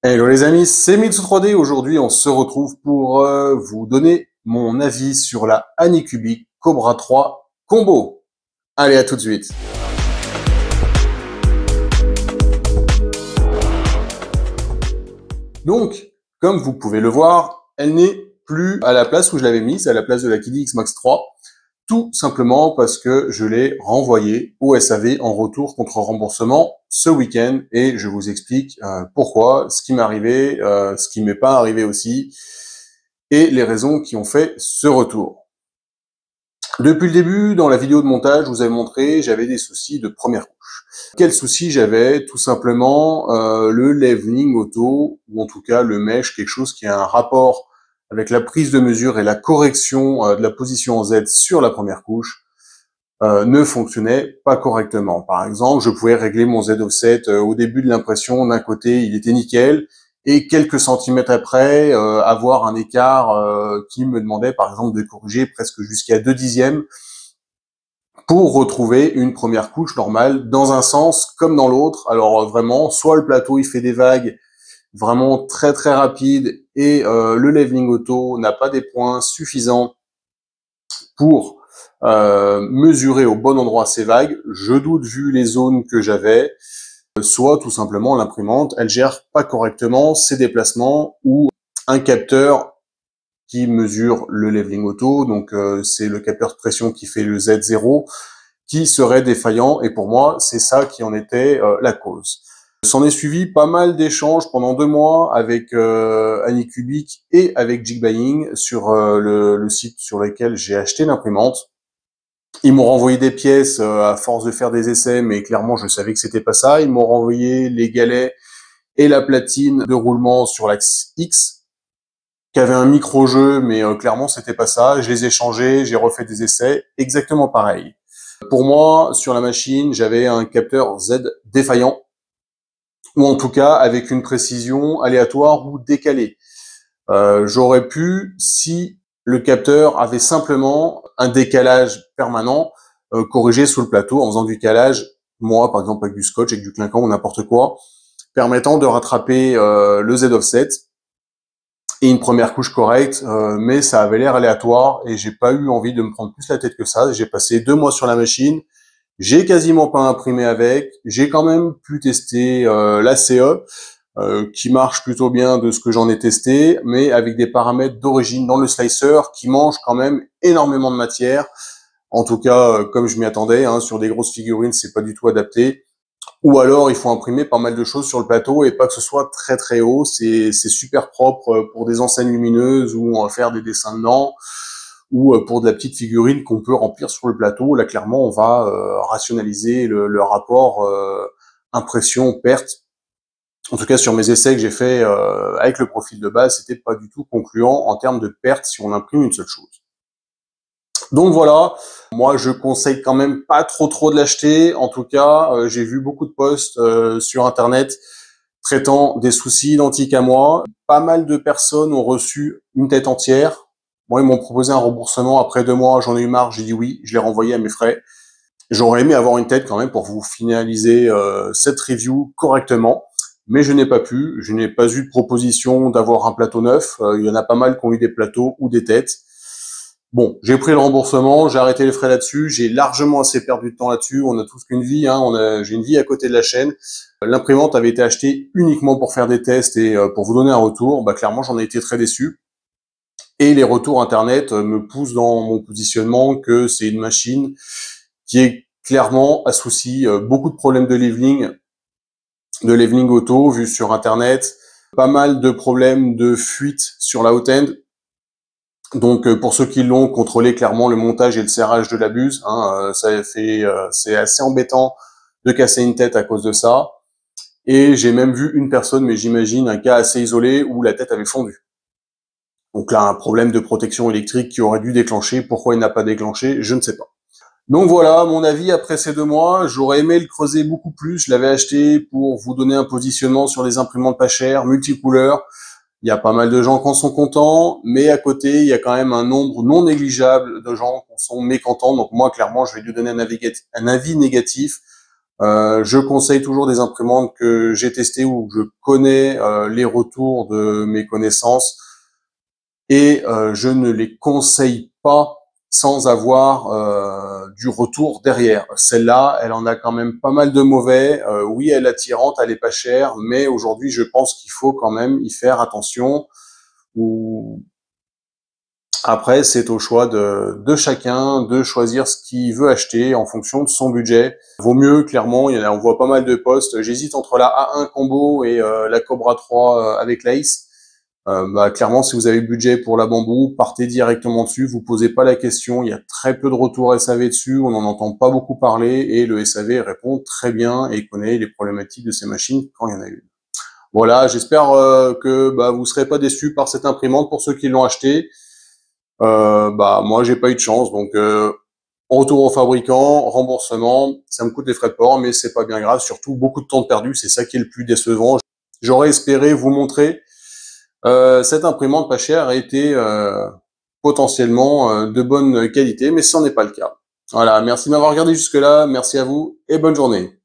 Hello les amis, c'est Mitsu3D. Aujourd'hui, on se retrouve pour vous donner mon avis sur la Anycubic Cobra 3 Combo. Allez, à tout de suite. Donc, comme vous pouvez le voir, elle n'est plus à la place où je l'avais mise, à la place de la Kiddy X Max 3. Tout simplement parce que je l'ai renvoyé au SAV en retour contre remboursement ce week-end et je vous explique pourquoi, ce qui m'est arrivé, ce qui m'est pas arrivé aussi et les raisons qui ont fait ce retour. Depuis le début, dans la vidéo de montage, je vous avais montré, j'avais des soucis de première couche. Quels soucis j'avais? Tout simplement le leveling auto, ou en tout cas le mesh, quelque chose qui a un rapport avec la prise de mesure et la correction de la position en Z sur la première couche, ne fonctionnait pas correctement. Par exemple, je pouvais régler mon Z offset au début de l'impression, d'un côté il était nickel, et quelques centimètres après, avoir un écart qui me demandait par exemple de corriger presque jusqu'à 2 dixièmes pour retrouver une première couche normale dans un sens comme dans l'autre. Alors vraiment, soit le plateau il fait des vagues vraiment très très rapides et le leveling auto n'a pas des points suffisants pour mesurer au bon endroit ces vagues. Je doute vu les zones que j'avais, soit tout simplement l'imprimante, elle gère pas correctement ses déplacements ou un capteur qui mesure le leveling auto, donc c'est le capteur de pression qui fait le Z0, qui serait défaillant, et pour moi, c'est ça qui en était la cause. S'en est suivi pas mal d'échanges pendant 2 mois avec Anycubic et avec Jigbuying sur le site sur lequel j'ai acheté l'imprimante. Ils m'ont renvoyé des pièces à force de faire des essais, mais clairement, je savais que c'était pas ça. Ils m'ont renvoyé les galets et la platine de roulement sur l'axe X, qui avait un micro-jeu, mais clairement, c'était pas ça. Je les ai changés, j'ai refait des essais, exactement pareil. Pour moi, sur la machine, j'avais un capteur Z défaillant, ou en tout cas avec une précision aléatoire ou décalée. J'aurais pu, si le capteur avait simplement un décalage permanent, corriger sous le plateau en faisant du calage, moi par exemple avec du scotch, avec du clinquant ou n'importe quoi, permettant de rattraper le Z offset et une première couche correcte, mais ça avait l'air aléatoire et j'ai pas eu envie de me prendre plus la tête que ça. J'ai passé 2 mois sur la machine, j'ai quasiment pas imprimé avec, j'ai quand même pu tester la CE, qui marche plutôt bien de ce que j'en ai testé, mais avec des paramètres d'origine dans le slicer qui mangent quand même énormément de matière. En tout cas, comme je m'y attendais, hein, sur des grosses figurines, c'est pas du tout adapté. Ou alors, il faut imprimer pas mal de choses sur le plateau et pas que ce soit très très haut. C'est super propre pour des enseignes lumineuses où on va faire des dessins dedans, ou pour de la petite figurine qu'on peut remplir sur le plateau. Là, clairement, on va rationaliser le rapport impression-perte. En tout cas, sur mes essais que j'ai fait avec le profil de base, c'était pas du tout concluant en termes de perte si on imprime une seule chose. Donc voilà, moi je conseille quand même pas trop de l'acheter. En tout cas, j'ai vu beaucoup de posts sur internet traitant des soucis identiques à moi. Pas mal de personnes ont reçu une tête entière. Moi, ils m'ont proposé un remboursement après 2 mois. J'en ai eu marre, j'ai dit oui, je l'ai renvoyé à mes frais. J'aurais aimé avoir une tête quand même pour vous finaliser cette review correctement. Mais je n'ai pas pu, je n'ai pas eu de proposition d'avoir un plateau neuf. Il y en a pas mal qui ont eu des plateaux ou des têtes. Bon, j'ai pris le remboursement, j'ai arrêté les frais là-dessus, j'ai largement assez perdu de temps là-dessus. On a tous qu'une vie, hein. J'ai une vie à côté de la chaîne. L'imprimante avait été achetée uniquement pour faire des tests et pour vous donner un retour. Bah, clairement, j'en ai été très déçu. Et les retours internet me poussent dans mon positionnement que c'est une machine qui est clairement associe beaucoup de problèmes de leveling auto vu sur internet, pas mal de problèmes de fuite sur la haute-end. Donc pour ceux qui l'ont, contrôlé clairement le montage et le serrage de la buse, hein, c'est assez embêtant de casser une tête à cause de ça. Et j'ai même vu une personne, mais j'imagine un cas assez isolé où la tête avait fondu. Donc là, un problème de protection électrique qui aurait dû déclencher. Pourquoi il n'a pas déclenché, je ne sais pas. Donc voilà, mon avis après ces 2 mois, j'aurais aimé le creuser beaucoup plus. Je l'avais acheté pour vous donner un positionnement sur les imprimantes pas chères, multicouleurs. Il y a pas mal de gens qui en sont contents, mais à côté, il y a quand même un nombre non négligeable de gens qui en sont mécontents. Donc moi, clairement, je vais lui donner un avis négatif. Je conseille toujours des imprimantes que j'ai testées ou que je connais les retours de mes connaissances et je ne les conseille pas sans avoir du retour derrière. Celle-là, elle en a quand même pas mal de mauvais. Oui, elle est attirante, elle est pas chère, mais aujourd'hui, je pense qu'il faut quand même y faire attention. Ou après, c'est au choix de chacun de choisir ce qu'il veut acheter en fonction de son budget. Vaut mieux, clairement, on voit pas mal de posts. J'hésite entre la A1 Combo et la Cobra 3 avec l'Ace. Clairement, si vous avez le budget pour la bambou, partez directement dessus, vous posez pas la question, il y a très peu de retours SAV dessus, on n'en entend pas beaucoup parler, et le SAV répond très bien et connaît les problématiques de ces machines quand il y en a une. Voilà, j'espère que vous serez pas déçus par cette imprimante pour ceux qui l'ont acheté. Moi, j'ai pas eu de chance, donc retour au fabricant, remboursement, ça me coûte les frais de port, mais c'est pas bien grave, surtout beaucoup de temps de perdu, c'est ça qui est le plus décevant. J'aurais espéré vous montrer cette imprimante pas chère a été potentiellement de bonne qualité, mais ce n'en est pas le cas. Voilà, merci de m'avoir regardé jusque-là, merci à vous et bonne journée.